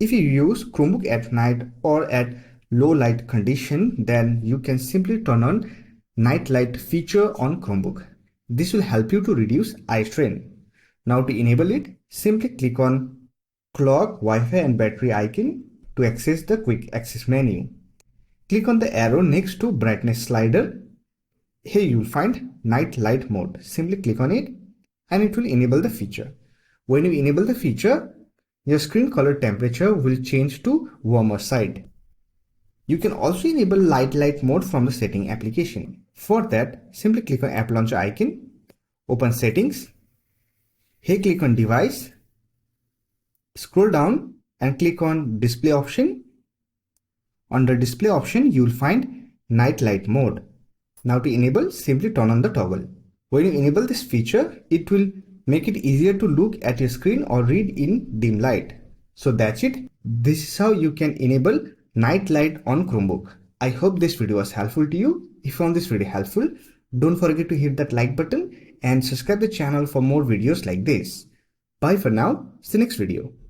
If you use Chromebook at night or at low light condition, then you can simply turn on night light feature on Chromebook. This will help you to reduce eye strain. Now to enable it, simply click on clock, Wi-Fi and battery icon to access the quick access menu. Click on the arrow next to brightness slider. Here you will find night light mode. Simply click on it and it will enable the feature. When you enable the feature, your screen color temperature will change to warmer side. You can also enable light mode from the setting application. For that, simply click on app launcher icon, open settings. Here click on device, scroll down and click on display option. Under display option, you will find night light mode. Now to enable, simply turn on the toggle. When you enable this feature, it will make it easier to look at your screen or read in dim light. So that's it. This is how you can enable night light on Chromebook. I hope this video was helpful to you. If you found this video helpful, don't forget to hit that like button and subscribe the channel for more videos like this. Bye for now. See you next video.